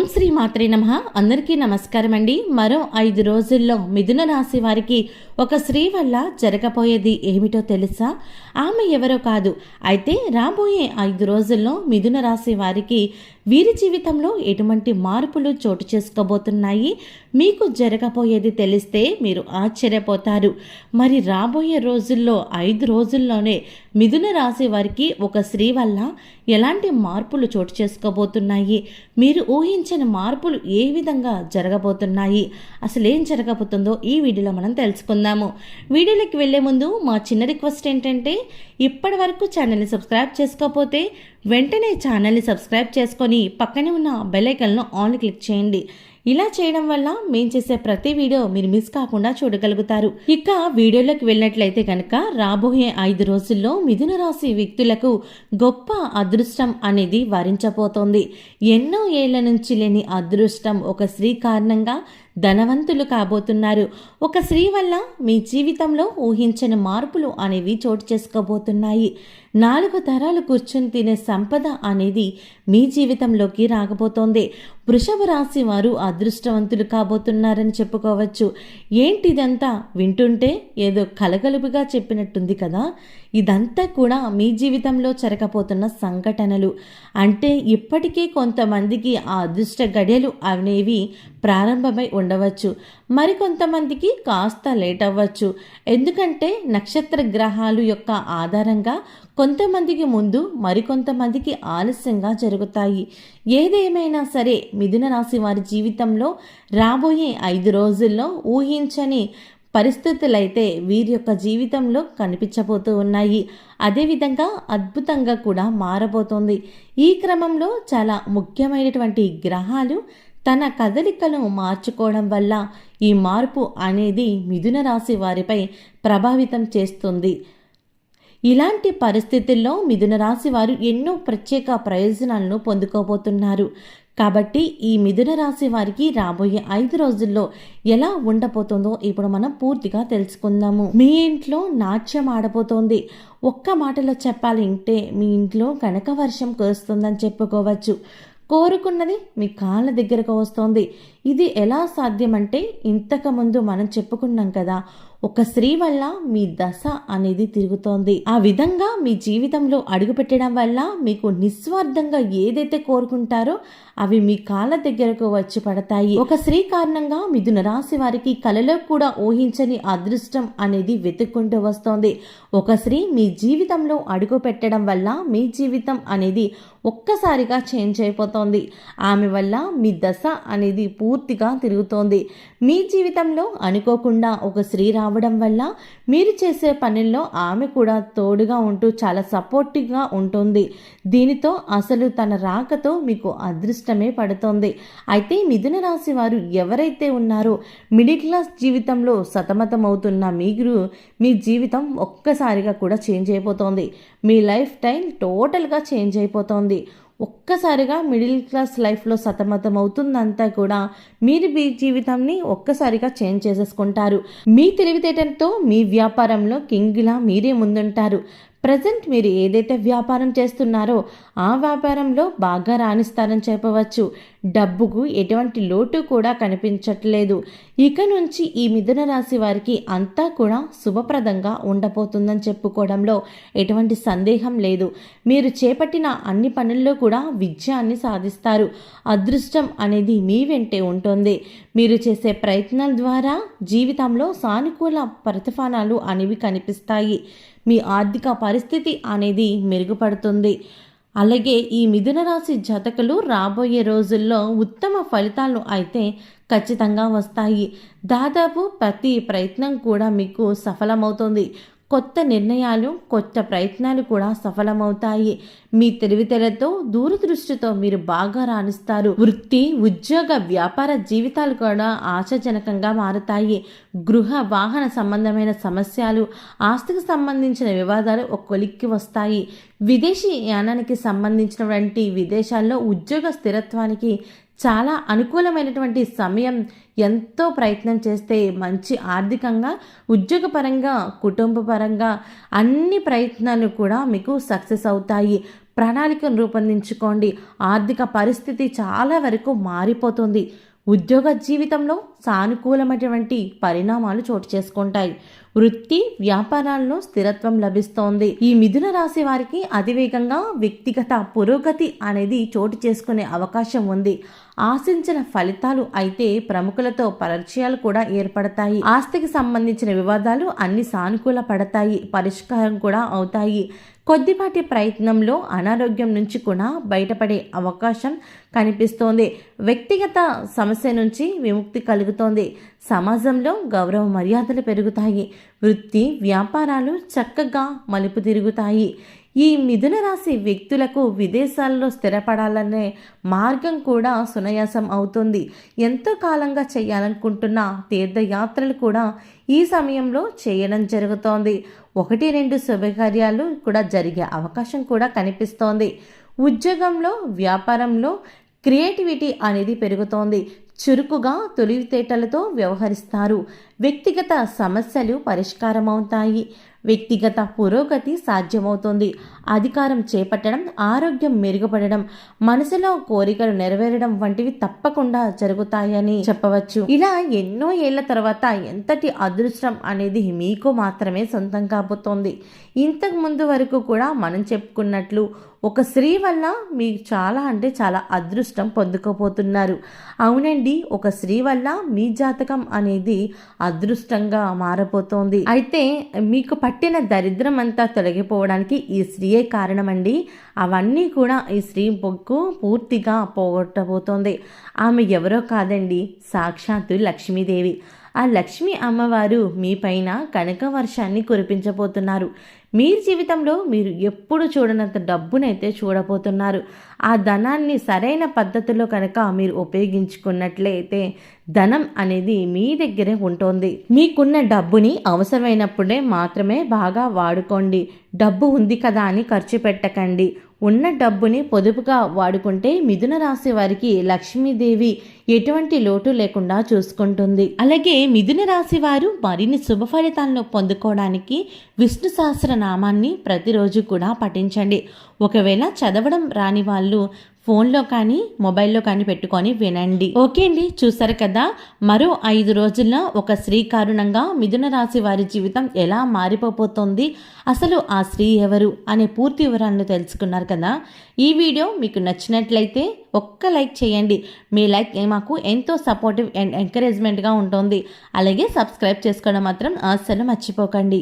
ఓం శ్రీ మాత్రే నమః. అందరికీ నమస్కారం అండి. మరో 5 రోజుల్లో మిథున రాశి వారికి ఒక స్త్రీ వల్ల జరగబోయేది ఏమిటో తెలుసా? ఆమె ఎవరో కాదు. అయితే రాబోయే 5 రోజుల్లో మిథున రాశి వారికి వీరి జీవితంలో ఎటువంటి మార్పులు చోటు చేసుకోబోతున్నాయి, మీకు జరగబోయేది తెలిస్తే మీరు ఆశ్చర్యపోతారు. మరి రాబోయే రోజుల్లో 5 రోజుల్లోనే మిథున రాశి వారికి ఒక స్త్రీ వల్ల ఎలాంటి మార్పులు చోటు చేసుకోబోతున్నాయి, మీరు ఊహించిన మార్పులు ఏ విధంగా జరగబోతున్నాయి, అసలు ఏం జరగబోతుందో ఈ వీడియోలో మనం తెలుసుకుందాము. వీడియోలోకి వెళ్లే ముందు మా చిన్న రిక్వెస్ట్ ఏంటంటే, ఇప్పటి వరకు ఛానల్ని సబ్స్క్రైబ్ చేసుకోకపోతే వెంటనే ఛానల్ని సబ్స్క్రైబ్ చేసుకొని పక్కనే ఉన్న బెల్ ఐకాన్ను ఆన్ క్లిక్ చేయండి. ఇలా చేయడం వల్ల మేము చేసే ప్రతి వీడియో మీరు మిస్ కాకుండా చూడగలుగుతారు. ఇక వీడియోలోకి వెళ్ళినట్లయితే కనుక రాబోయే 5 రోజుల్లో మిథున రాశి వ్యక్తులకు గొప్ప అదృష్టం అనేది వరించబోతోంది. ఎన్నో ఏళ్ల నుంచి లేని అదృష్టం ఒక స్త్రీ కారణంగా ధనవంతులు కాబోతున్నారు. ఒక స్త్రీ వల్ల మీ జీవితంలో ఊహించని మార్పులు అనేవి చోటు చేసుకోబోతున్నాయి. 4 తరాలు కూర్చొని తినే సంపద అనేది మీ జీవితంలోకి రాకపోతోంది. వృషభ రాశి వారు అదృష్టవంతులు కాబోతున్నారని చెప్పుకోవచ్చు. ఏంటిదంతా వింటుంటే ఏదో కలగలుపుగా చెప్పినట్టుంది కదా. ఇదంతా కూడా మీ జీవితంలో జరగబోతున్న సంఘటనలు. అంటే ఇప్పటికే కొంతమందికి ఆ అదృష్ట గడియలు అనేవి ప్రారంభమై ఉండవచ్చు, మరికొంతమందికి కాస్త లేట్ అవ్వచ్చు. ఎందుకంటే నక్షత్ర గ్రహాలు యొక్క ఆధారంగా కొంతమందికి ముందు మరికొంతమందికి ఆలస్యంగా జరుగుతాయి. ఏదేమైనా సరే మిథున రాశి వారి జీవితంలో రాబోయే 5 రోజుల్లో ఊహించని పరిస్థితులైతే వీరి యొక్క జీవితంలో కనిపించబోతూ ఉన్నాయి. అదేవిధంగా అద్భుతంగా కూడా మారబోతోంది. ఈ క్రమంలో చాలా ముఖ్యమైనటువంటి గ్రహాలు తన కదలికను మార్చుకోవడం వల్ల ఈ మార్పు అనేది మిథున రాశి వారిపై ప్రభావితం చేస్తుంది. ఇలాంటి పరిస్థితుల్లో మిథున రాశి వారు ఎన్నో ప్రత్యేక ప్రయోజనాలను పొందుకోబోతున్నారు. కాబట్టి ఈ మిథున రాశి వారికి రాబోయే 5 రోజుల్లో ఎలా ఉండబోతుందో ఇప్పుడు మనం పూర్తిగా తెలుసుకుందాము. మీ ఇంట్లో నాట్యం ఆడబోతోంది. ఒక్క మాటలో చెప్పాలంటే మీ ఇంట్లో కనక వర్షం కురుస్తుందని చెప్పుకోవచ్చు. కోరుకున్నది మీ కాళ్ళ దగ్గరకు వస్తోంది. ఇది ఎలా సాధ్యమంటే, ఇంతకుముందు మనం చెప్పుకున్నాం కదా, ఒక స్త్రీ వల్ల మీ దశ అనేది తిరుగుతోంది. ఆ విధంగా మీ జీవితంలో అడుగుపెట్టడం వల్ల మీకు నిస్వార్థంగా ఏదైతే కోరుకుంటారో అవి మీ కాళ్ళ దగ్గరకు వచ్చి పడతాయి. ఒక స్త్రీ కారణంగా మిథున రాశి వారికి కలలో కూడా ఊహించని అదృష్టం అనేది వెతుక్కుంటూ వస్తోంది. ఒక స్త్రీ మీ జీవితంలో అడుగు పెట్టడం వల్ల మీ జీవితం అనేది ఒక్కసారిగా చేంజ్ అయిపోతోంది. ఆమె వల్ల మీ దశ అనేది పూర్తిగా తిరుగుతోంది. మీ జీవితంలో అనుకోకుండా ఒక స్త్రీ రావడం వల్ల మీరు చేసే పనుల్లో ఆమె కూడా తోడుగా ఉంటూ చాలా సపోర్టివ్గా ఉంటుంది. దీనితో అసలు తన రాకతో మీకు అదృష్టమే పడుతోంది. అయితే మిథున రాశి వారు ఎవరైతే ఉన్నారో మిడిల్ క్లాస్ జీవితంలో సతమతమవుతున్న మీరు మీ జీవితం ఒక్కసారిగా కూడా చేంజ్ అయిపోతుంది. మీ లైఫ్ స్టైల్ టోటల్గా చేంజ్ అయిపోతుంది. ఒక్కసారిగా మిడిల్ క్లాస్ లైఫ్లో సతమతం అవుతుందంతా కూడా మీరు మీ జీవితాన్ని ఒక్కసారిగా చేంజ్ చేసేసుకుంటారు. మీ తెలివితేటలతో మీ వ్యాపారంలో కింగ్లా మీరే ముందుంటారు. ప్రజెంట్ మీరు ఏదైతే వ్యాపారం చేస్తున్నారో ఆ వ్యాపారంలో బాగా రాణిస్తారని చెప్పవచ్చు. డబ్బుకు ఎటువంటి లోటు కూడా కనిపించట్లేదు. ఇక నుంచి ఈ మిథున రాశి వారికి అంతా కూడా శుభప్రదంగా ఉండబోతుందని చెప్పుకోవడంలో ఎటువంటి సందేహం లేదు. మీరు చేపట్టిన అన్ని పనుల్లో కూడా విజయాన్ని సాధిస్తారు. అదృష్టం అనేది మీ వెంటే ఉంటుంది. మీరు చేసే ప్రయత్నాల ద్వారా జీవితంలో సానుకూల ప్రతిఫలాలు అనేవి కనిపిస్తాయి. మీ ఆర్థిక పరిస్థితి అనేది మెరుగుపడుతుంది. అలాగే ఈ మిథున రాశి జాతకులు రాబోయే రోజుల్లో ఉత్తమ ఫలితాలు అయితే ఖచ్చితంగా వస్తాయి. దాదాపు ప్రతి ప్రయత్నం కూడా మీకు సఫలమవుతుంది. కొత్త నిర్ణయాలు, కొత్త ప్రయత్నాలు కూడా సఫలమవుతాయి. మీ తెలివితేటలతో, దూరదృష్టితో మీరు బాగా రాణిస్తారు. వృత్తి, ఉద్యోగ, వ్యాపార జీవితాలు కూడా ఆశాజనకంగా మారుతాయి. గృహ, వాహన సంబంధమైన సమస్యలు, ఆస్తికి సంబంధించిన వివాదాలు ఒక కొలిక్కి వస్తాయి. విదేశీ యానానికి సంబంధించినటువంటి విదేశాల్లో ఉద్యోగ స్థిరత్వానికి చాలా అనుకూలమైనటువంటి సమయం. ఎంతో ప్రయత్నం చేస్తే మంచి ఆర్థికంగా, ఉద్యోగపరంగా, కుటుంబపరంగా అన్ని ప్రయత్నాలు కూడా మీకు సక్సెస్ అవుతాయి. ప్రణాళికను రూపొందించుకోండి. ఆర్థిక పరిస్థితి చాలా వరకు మారిపోతుంది. ఉద్యోగ జీవితంలో సానుకూలమైనటువంటి పరిణామాలు చోటు చేసుకుంటాయి. వృత్తి వ్యాపారాల్లో స్థిరత్వం లభిస్తోంది. ఈ మిథున రాశి వారికి అతివేగంగా వ్యక్తిగత పురోగతి అనేది చోటు చేసుకునే అవకాశం ఉంది. ఆశించిన ఫలితాలు అయితే ప్రముఖులతో పరిచయాలు కూడా ఏర్పడతాయి. ఆస్తికి సంబంధించిన వివాదాలు అన్ని సానుకూల పడతాయి, పరిష్కారం కూడా అవుతాయి. కొద్దిపాటి ప్రయత్నంలో అనారోగ్యం నుంచి కూడా బయటపడే అవకాశం కనిపిస్తోంది. వ్యక్తిగత సమస్య నుంచి విముక్తి కలుగుతోంది. సమాజంలో గౌరవ మర్యాదలు పెరుగుతాయి. వృత్తి వ్యాపారాలు చక్కగా మలుపు తిరుగుతాయి. ఈ మిథున రాశి వ్యక్తులకు విదేశాల్లో స్థిరపడాలనే మార్గం కూడా సునాయాసం అవుతుంది. ఎంతో కాలంగా చేయాలనుకుంటున్న తీర్థయాత్రలు కూడా ఈ సమయంలో చేయడం జరుగుతోంది. 1-2 శుభకార్యాలు కూడా జరిగే అవకాశం కూడా కనిపిస్తోంది. ఉద్యోగంలో వ్యాపారంలో క్రియేటివిటీ అనేది పెరుగుతోంది. చురుకుగా తెలివితేటలతో వ్యవహరిస్తారు. వ్యక్తిగత సమస్యలు పరిష్కారమవుతాయి. వ్యక్తిగత పురోగతి సాధ్యమవుతుంది. అధికారం చేపట్టడం, ఆరోగ్యం మెరుగుపడడం, మనసులో కోరికలు నెరవేరడం వంటివి తప్పకుండా జరుగుతాయని చెప్పవచ్చు. ఇలా ఎన్నో ఏళ్ల తర్వాత ఎంతటి అదృష్టం అనేది మీకు మాత్రమే సొంతం కాబోతోంది. ఇంతకు ముందు వరకు కూడా మనం చెప్పుకున్నట్లు ఒక స్త్రీ వల్ల మీకు చాలా అంటే చాలా అదృష్టం పొందుకోబోతున్నారు. అవునండి, ఒక స్త్రీ వల్ల మీ జాతకం అనేది అదృష్టంగా మారబోతోంది. అయితే మీకు పట్టిన దరిద్రం అంతా తొలగిపోవడానికి ఈ స్త్రీయే కారణమండి. అవన్నీ కూడా ఈ స్త్రీ పొక్కు పూర్తిగా పోగొట్టబోతోంది. ఆమె ఎవరో కాదండి, సాక్షాత్తు లక్ష్మీదేవి. ఆ లక్ష్మీ అమ్మవారు మీ పైన కనక వర్షాన్ని కురిపించబోతున్నారు. మీ జీవితంలో మీరు ఎప్పుడు చూడనంత డబ్బునైతే చూడబోతున్నారు. ఆ ధనాన్ని సరైన పద్ధతిలో కనుక మీరు ఉపయోగించుకున్నట్లయితే ధనం అనేది మీ దగ్గరే ఉంటుంది. మీకున్న డబ్బుని అవసరమైనప్పుడే మాత్రమే బాగా వాడుకోండి. డబ్బు ఉంది కదా అని ఖర్చు పెట్టకండి. ఉన్న డబ్బుని పొదుపుగా వాడుకుంటే మిథున రాశి వారికి లక్ష్మీదేవి ఎటువంటి లోటు లేకుండా చూసుకుంటుంది. అలాగే మిథున రాశి వారు మరిన్ని శుభ ఫలితాలను పొందుకోవడానికి విష్ణు సహస్రనామాన్ని ప్రతిరోజు కూడా పఠించండి. ఒకవేళ చదవడం రాని వాళ్ళు ఫోన్లో కానీ మొబైల్లో కానీ పెట్టుకొని వినండి. ఓకే అండి, చూసారు కదా, మరో 5 రోజుల్లో ఒక స్త్రీ కారణంగా మిథున రాశి వారి జీవితం ఎలా మారిపోతుంది, అసలు ఆ స్త్రీ ఎవరు అనే పూర్తి వివరాలను తెలుసుకున్నారు కదా. ఈ వీడియో మీకు నచ్చినట్లయితే ఒక్క లైక్ చేయండి. మీ లైక్ మాకు ఎంతో సపోర్టివ్ అండ్ ఎంకరేజ్మెంట్గా ఉంటుంది. అలాగే సబ్స్క్రైబ్ చేసుకోవడం మాత్రం అస్సలు మర్చిపోకండి.